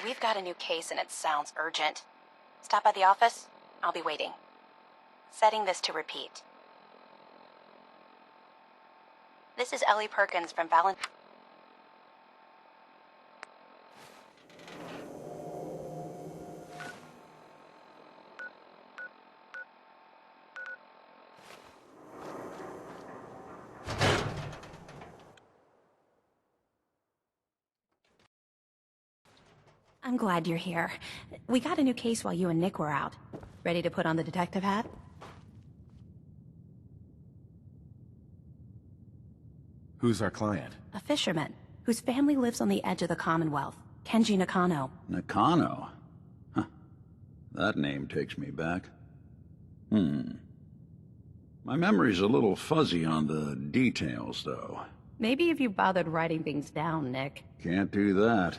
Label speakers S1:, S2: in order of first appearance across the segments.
S1: We've got a new case and it sounds urgent. Stop by the office. I'll be waiting. Setting this to repeat. This is Ellie Perkins from Valentine. I'm glad you're here. We got a new case while you and Nick were out. Ready to put on the detective hat?
S2: Who's our client?
S1: A fisherman, whose family lives on the edge of the Commonwealth. Kenji Nakano.
S3: Nakano? Huh. That name takes me back. My memory's a little fuzzy on the details, though.
S1: Maybe if you bothered writing things down, Nick.
S3: Can't do that.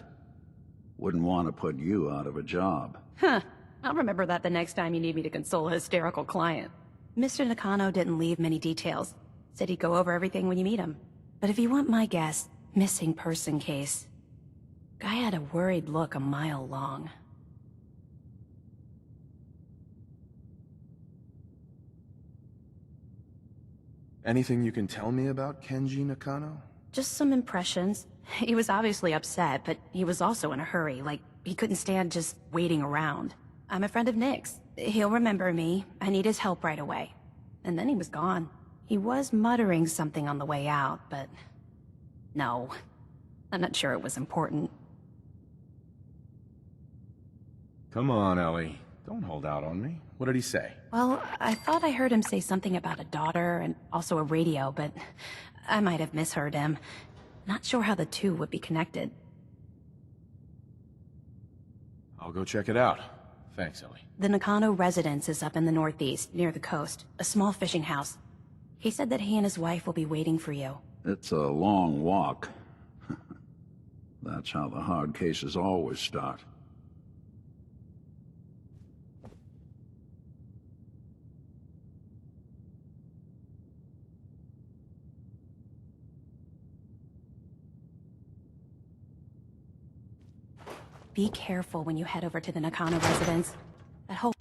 S3: Wouldn't want to put you out of a job.
S1: Huh. I'll remember that the next time you need me to console a hysterical client. Mr. Nakano didn't leave many details. Said he'd go over everything when you meet him. But if you want my guess, missing person case. Guy had a worried look a mile long.
S2: Anything you can tell me about Kenji Nakano?
S1: Just some impressions. He was obviously upset, but he was also in a hurry, like he couldn't stand just waiting around. I'm a friend of Nick's. He'll remember me. I need his help right away. And then he was gone. He was muttering something on the way out, but... no. I'm not sure it was important.
S2: Come on, Ellie. Don't hold out on me. What did he say?
S1: Well, I thought I heard him say something about a daughter and also a radio, but I might have misheard him. Not sure how the two would be connected.
S2: I'll go check it out. Thanks, Ellie.
S1: The Nakano residence is up in the northeast, near the coast. A small fishing house. He said that he and his wife will be waiting for you.
S3: It's a long walk. That's how the hard cases always start.
S1: Be careful when you head over to the Nakano residence. That whole...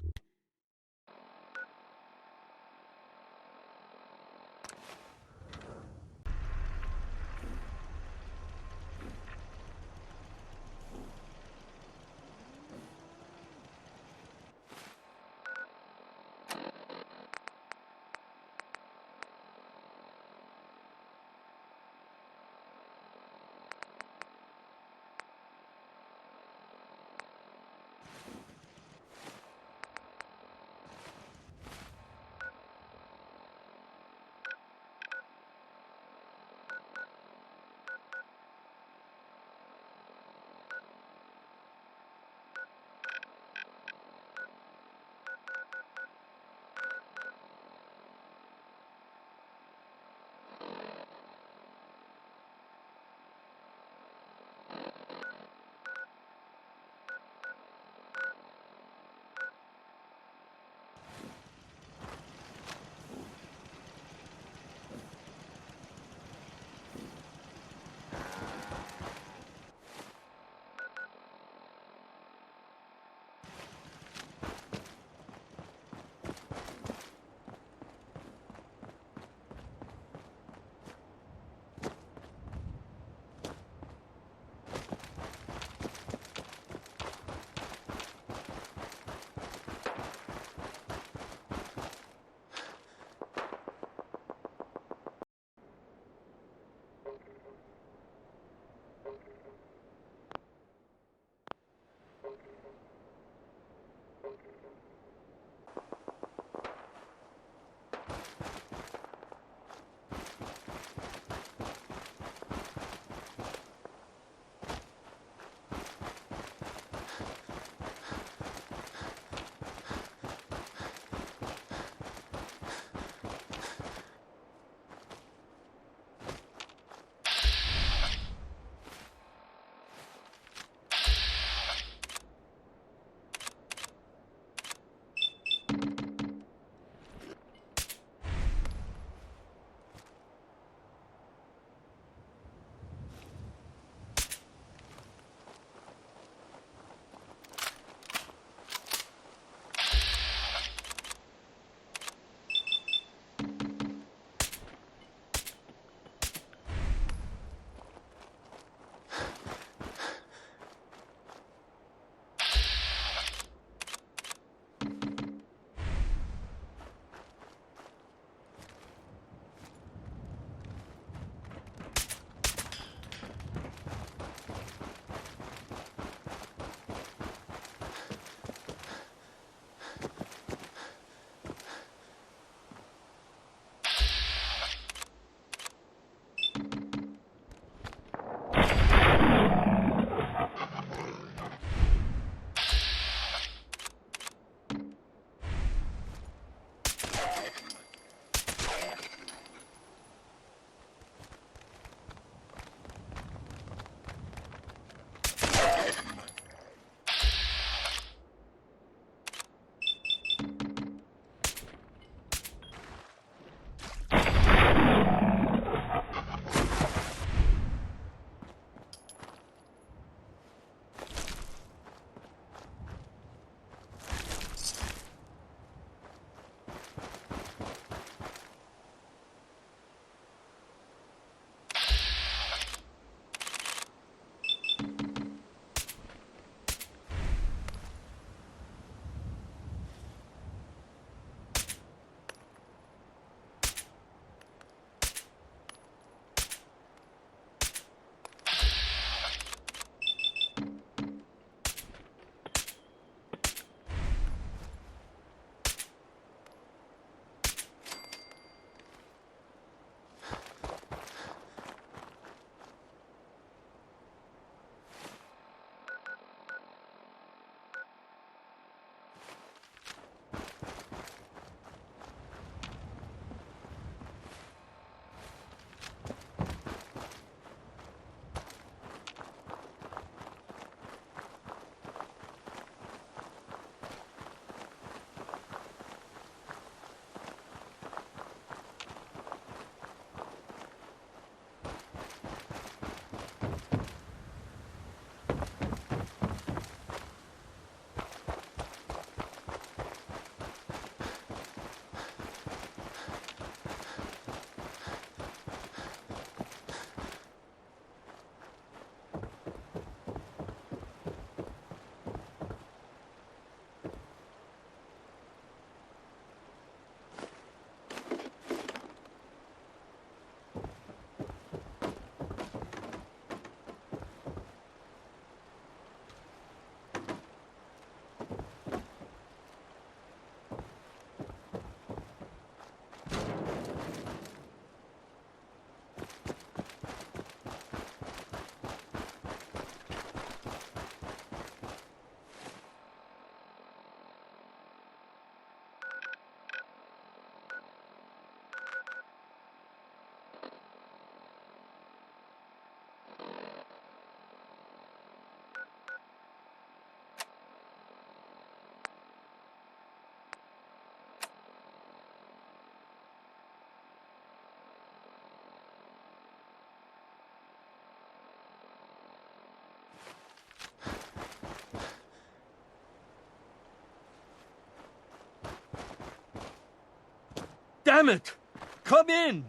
S4: Damn it! Come in!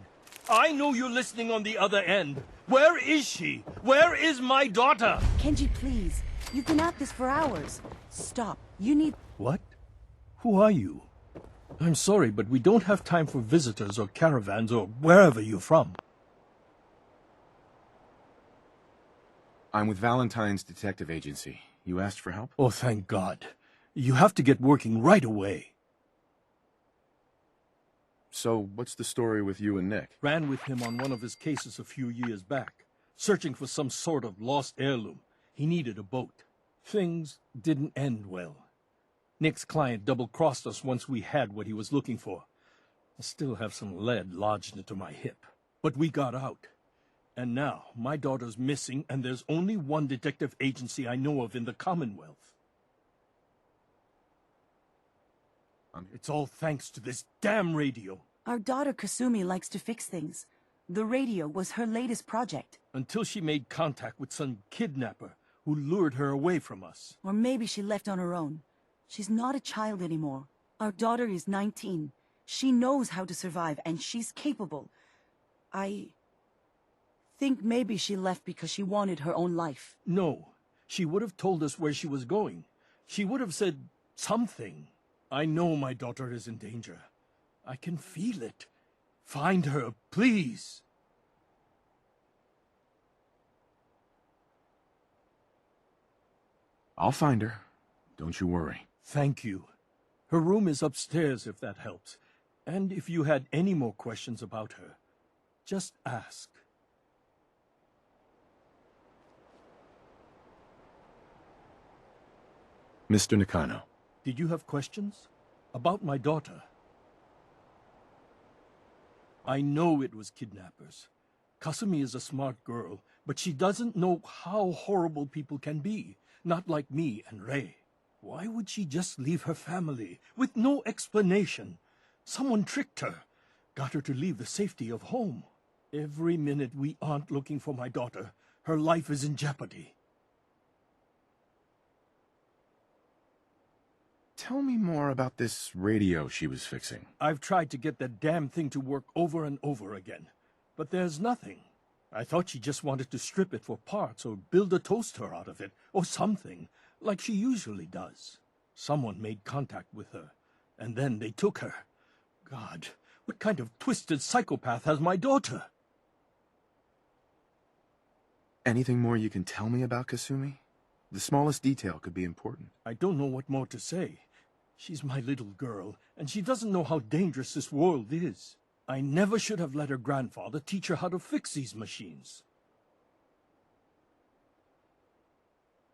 S4: I know you're listening on the other end. Where is she? Where is my daughter?
S5: Kenji, please. You've been at this for hours. Stop. You need...
S4: What? Who are you? I'm sorry, but we don't have time for visitors or caravans or wherever you're from.
S2: I'm with Valentine's detective agency. You asked for help?
S4: Oh, thank God. You have to get working right away.
S2: So, what's the story with you and Nick?
S4: Ran with him on one of his cases a few years back, searching for some sort of lost heirloom. He needed a boat. Things didn't end well. Nick's client double-crossed us once we had what he was looking for. I still have some lead lodged into my hip. But we got out. And now, my daughter's missing, and there's only one detective agency I know of in the Commonwealth. It's all thanks to this damn radio.
S5: Our daughter Kasumi likes to fix things. The radio was her latest project.
S4: Until she made contact with some kidnapper who lured her away from us.
S5: Or maybe she left on her own. She's not a child anymore. Our daughter is 19. She knows how to survive, and she's capable. I think maybe she left because she wanted her own life.
S4: No. She would have told us where she was going. She would have said something. I know my daughter is in danger. I can feel it. Find her, please.
S2: I'll find her. Don't you worry.
S4: Thank you. Her room is upstairs, if that helps. And if you had any more questions about her, just ask.
S2: Mr. Nakano.
S4: Did you have questions? About my daughter? I know it was kidnappers. Kasumi is a smart girl, but she doesn't know how horrible people can be. Not like me and Ray. Why would she just leave her family, with no explanation? Someone tricked her, got her to leave the safety of home. Every minute we aren't looking for my daughter, her life is in jeopardy.
S2: Tell me more about this radio she was fixing.
S4: I've tried to get that damn thing to work over and over again, but there's nothing. I thought she just wanted to strip it for parts or build a toaster out of it, or something, like she usually does. Someone made contact with her, and then they took her. God, what kind of twisted psychopath has my daughter?
S2: Anything more you can tell me about Kasumi? The smallest detail could be important.
S4: I don't know what more to say. She's my little girl, and she doesn't know how dangerous this world is. I never should have let her grandfather teach her how to fix these machines.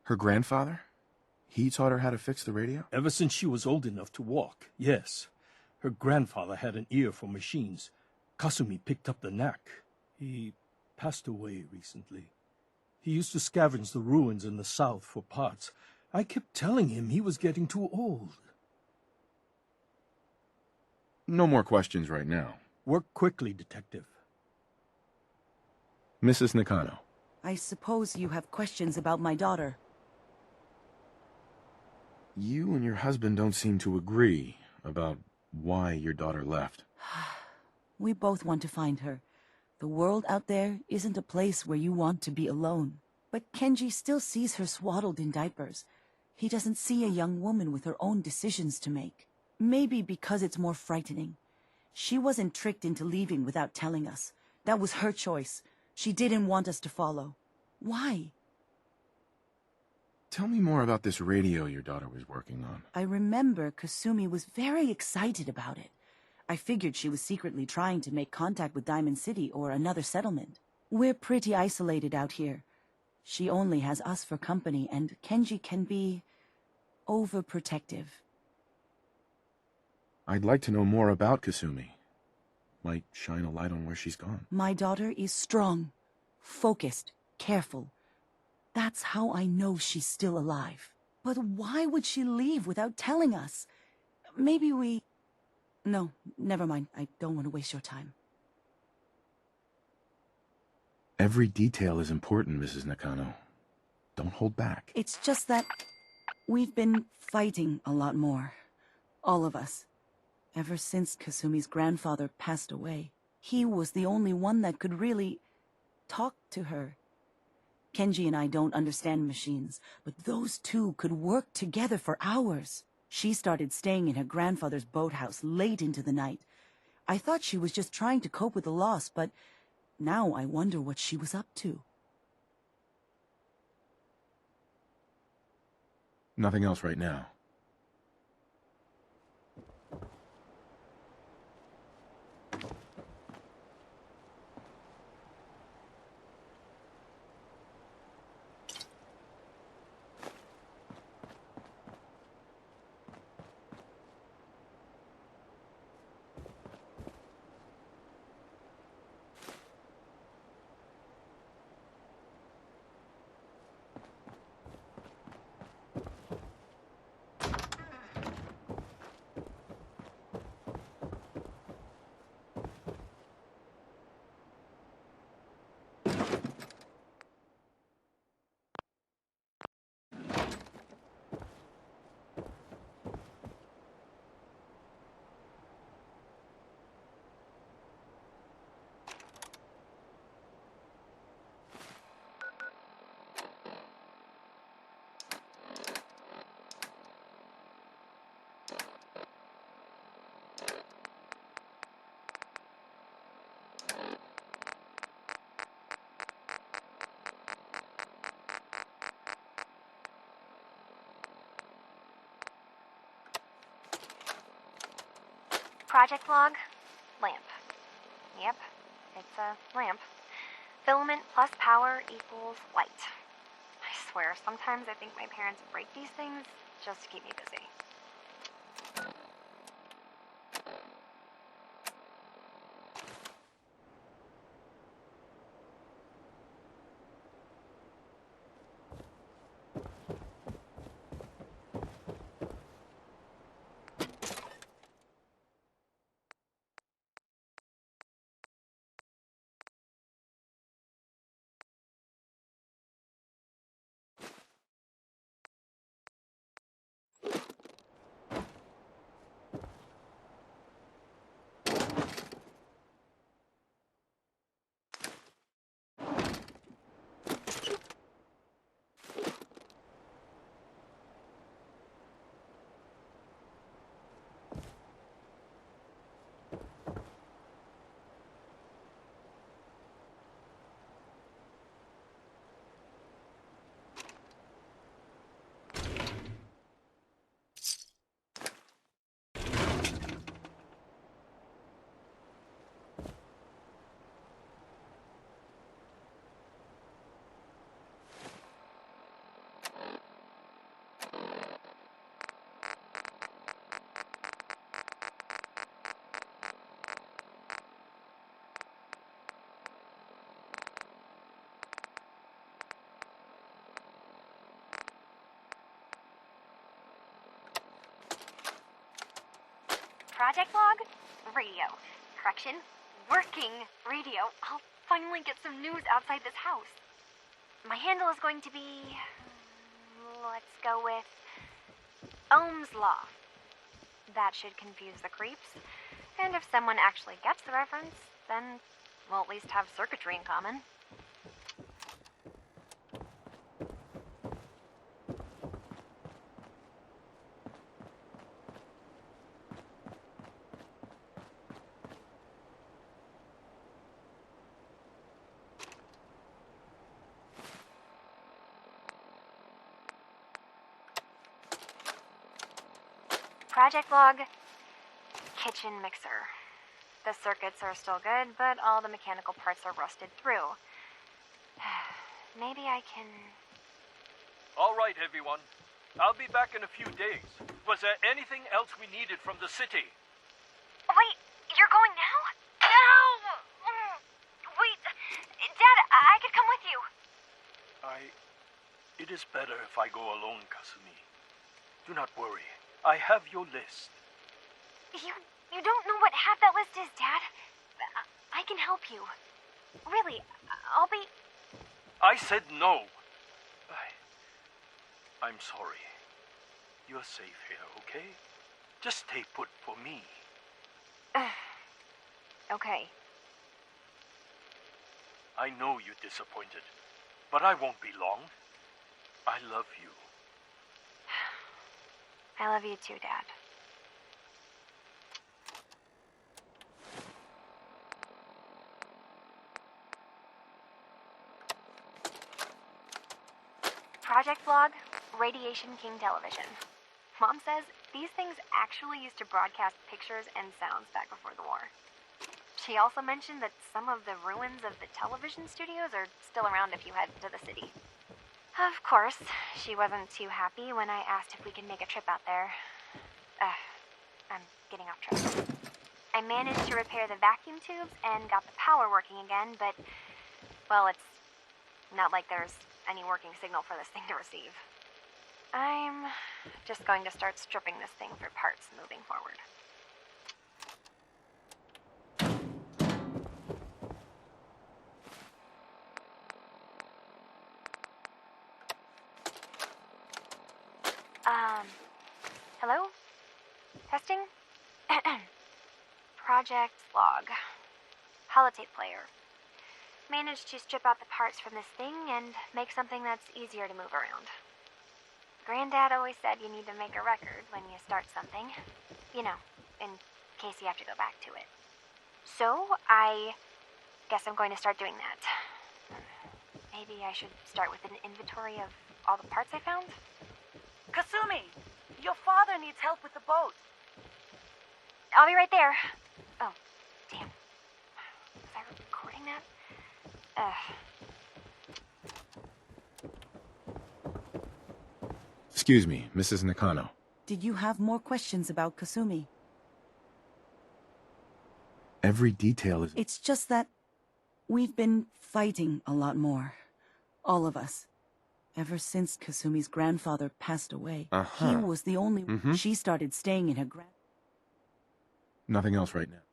S2: Her grandfather? He taught her how to fix the radio?
S4: Ever since she was old enough to walk, yes. Her grandfather had an ear for machines. Kasumi picked up the knack. He passed away recently. He used to scavenge the ruins in the south for parts. I kept telling him he was getting too old.
S2: No more questions right now.
S4: Work quickly, Detective.
S2: Mrs. Nakano.
S5: I suppose you have questions about my daughter.
S2: You and your husband don't seem to agree about why your daughter left.
S5: We both want to find her. The world out there isn't a place where you want to be alone. But Kenji still sees her swaddled in diapers. He doesn't see a young woman with her own decisions to make. Maybe because it's more frightening. She wasn't tricked into leaving without telling us. That was her choice. She didn't want us to follow. Why?
S2: Tell me more about this radio your daughter was working on.
S5: I remember Kasumi was very excited about it. I figured she was secretly trying to make contact with Diamond City or another settlement. We're pretty isolated out here. She only has us for company, and Kenji can be overprotective.
S2: I'd like to know more about Kasumi. Might shine a light on where she's gone.
S5: My daughter is strong, focused, careful. That's how I know she's still alive. But why would she leave without telling us? Maybe we... No, never mind. I don't want to waste your time.
S2: Every detail is important, Mrs. Nakano. Don't hold back.
S5: It's just that we've been fighting a lot more. All of us. Ever since Kasumi's grandfather passed away, he was the only one that could really talk to her. Kenji and I don't understand machines, but those two could work together for hours. She started staying in her grandfather's boathouse late into the night. I thought she was just trying to cope with the loss, but now I wonder what she was up to.
S2: Nothing else right now.
S6: Project log, lamp. Yep, it's a lamp. Filament plus power equals light. I swear, sometimes I think my parents break these things just to keep me busy. Project log, radio. Correction, working radio. I'll finally get some news outside this house. My handle is going to be... let's go with... Ohm's Law. That should confuse the creeps. And if someone actually gets the reference, then we'll at least have circuitry in common. Project log, kitchen mixer. The circuits are still good, but all the mechanical parts are rusted through. Maybe I can...
S4: All right, everyone. I'll be back in a few days. Was there anything else we needed from the city?
S6: Wait, you're going now? No! Wait, Dad, I could come with you.
S4: It is better if I go alone, Kasumi. Do not worry. I have your list.
S6: You don't know what half that list is, Dad. I can help you. Really, I'll be...
S4: I said no. I'm sorry. You're safe here, okay? Just stay put for me.
S6: Okay.
S4: I know you're disappointed, but I won't be long. I love you.
S6: I love you too, Dad. Project Vlog, Radiation King Television. Mom says these things actually used to broadcast pictures and sounds back before the war. She also mentioned that some of the ruins of the television studios are still around if you head to the city. Of course, she wasn't too happy when I asked if we could make a trip out there. I'm getting off track. I managed to repair the vacuum tubes and got the power working again, but, well, it's not like there's any working signal for this thing to receive. I'm just going to start stripping this thing for parts moving forward. Hello? Testing? Project Log. Holotape player. Managed to strip out the parts from this thing and make something that's easier to move around. Granddad always said you need to make a record when you start something. You know, in case you have to go back to it. So, I guess I'm going to start doing that. Maybe I should start with an inventory of all the parts I found?
S5: Kasumi! Your father needs help with the boat.
S6: I'll be right there. Oh, damn. Was I recording that?
S2: Excuse me, Mrs. Nakano.
S5: Did you have more questions about Kasumi?
S2: Every detail is...
S5: It's just that we've been fighting a lot more. All of us. Ever since Kasumi's grandfather passed away. He was the only one. She started staying in her
S2: Nothing else right now.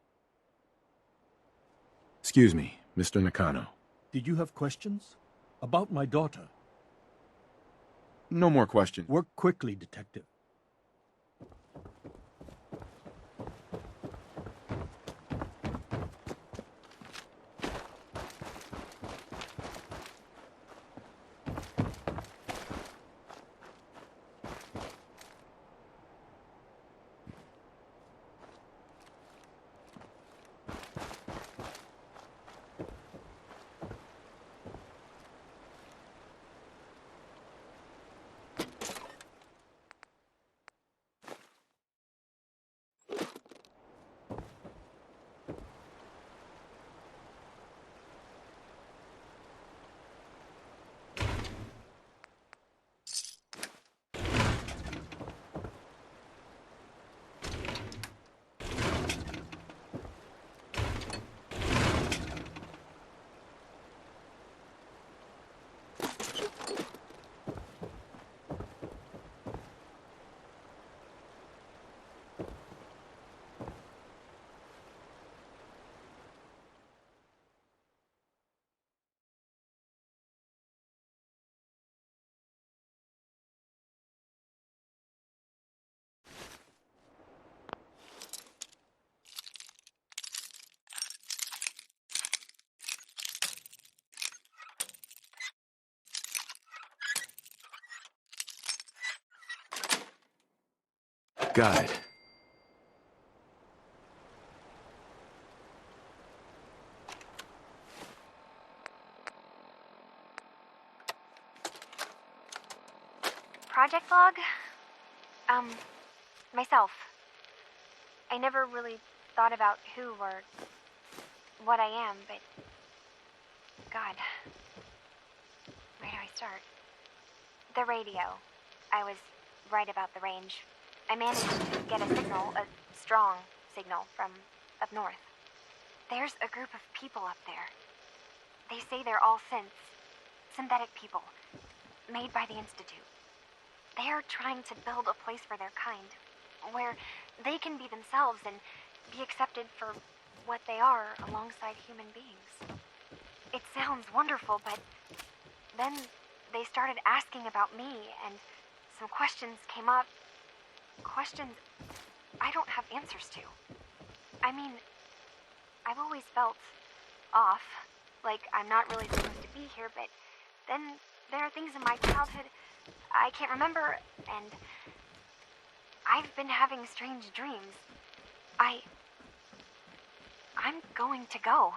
S2: Excuse me, Mr. Nakano.
S4: Did you have questions? About my daughter?
S2: No more questions.
S4: Work quickly, Detective.
S2: Got it.
S6: Project Log? Myself. I never really thought about who or what I am, but... God. Where do I start? The radio. I was right about the range. I managed to get a signal, a strong signal, from up north. There's a group of people up there. They say they're all synthetic people, made by the Institute. They are trying to build a place for their kind, where they can be themselves and be accepted for what they are alongside human beings. It sounds wonderful, but then they started asking about me, and some questions came up. Questions I don't have answers to. I mean, I've always felt off, like I'm not really supposed to be here, but then there are things in my childhood I can't remember, and I've been having strange dreams. I'm going to go.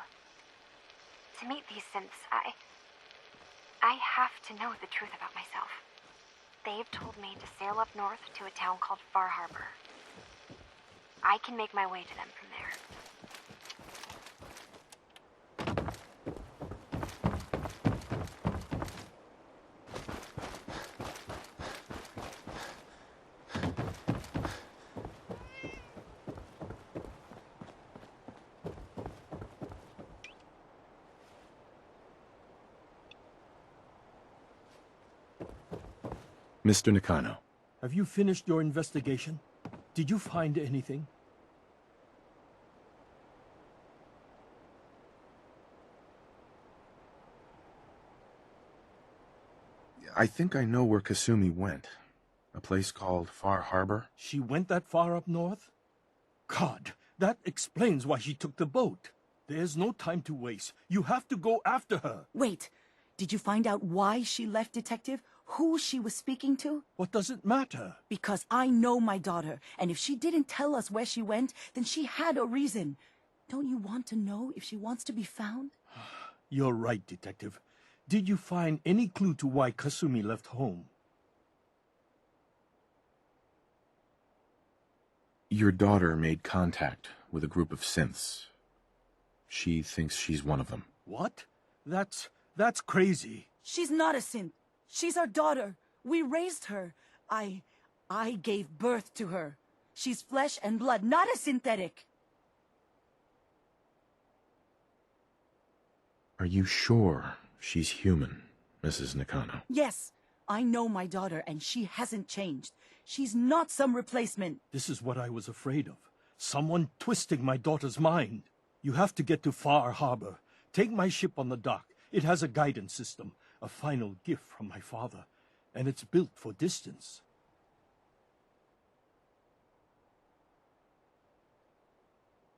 S6: To meet these synths, I have to know the truth about myself. They've told me to sail up north to a town called Far Harbor. I can make my way to them from there.
S2: Mr. Nakano,
S4: Have you finished your investigation? Did you find anything?
S2: I think I know where Kasumi went. A place called Far Harbor?
S4: She went that far up north? God, that explains why she took the boat. There's no time to waste. You have to go after her.
S5: Wait, did you find out why she left, Detective? Who she was speaking to?
S4: What does it matter?
S5: Because I know my daughter, and if she didn't tell us where she went, then she had a reason. Don't you want to know if she wants to be found?
S4: You're right, Detective. Did you find any clue to why Kasumi left home?
S2: Your daughter made contact with a group of synths. She thinks she's one of them.
S4: What? That's crazy.
S5: She's not a synth. She's our daughter. We raised her. I gave birth to her. She's flesh and blood, not a synthetic.
S2: Are you sure she's human, Mrs. Nakano?
S5: Yes, I know my daughter, and she hasn't changed. She's not some replacement.
S4: This is what I was afraid of. Someone twisting my daughter's mind. You have to get to Far Harbor. Take my ship on the dock. It has a guidance system, a final gift from my father, and it's built for distance.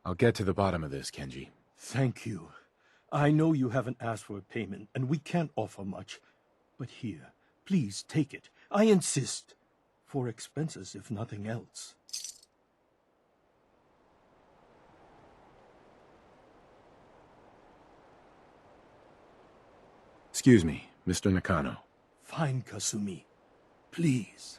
S2: I'll get to the bottom of this, Kenji.
S4: Thank you. I know you haven't asked for a payment, and we can't offer much. But here, please take it. I insist. For expenses, if nothing else.
S2: Excuse me, Mr. Nakano.
S4: Fine, Kasumi. Please.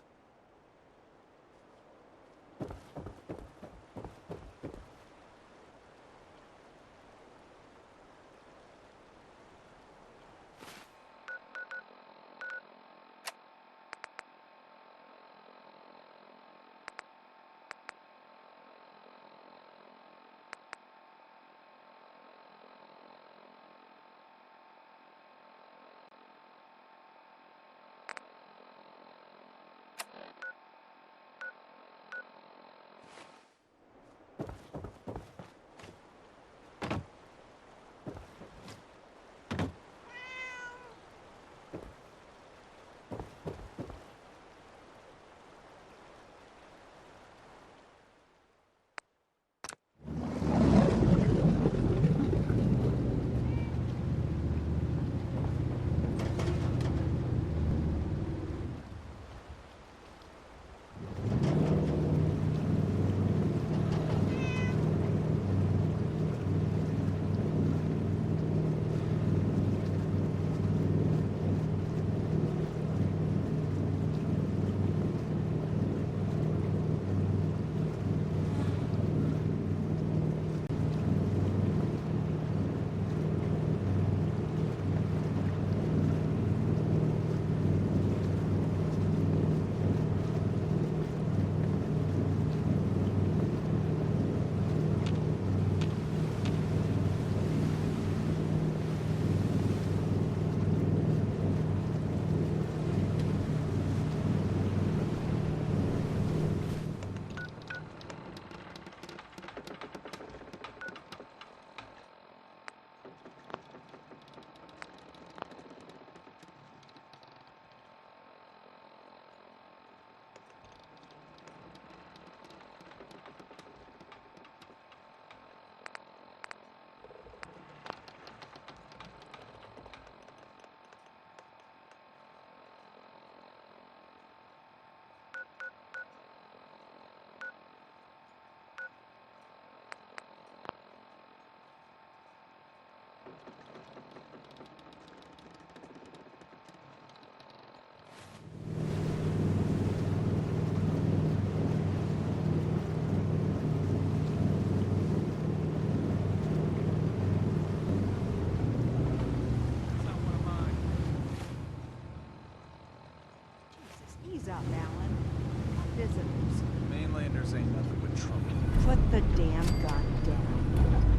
S7: up, Alan? Visitors.
S8: Mainlanders ain't nothing but trouble.
S7: Put the damn gun down.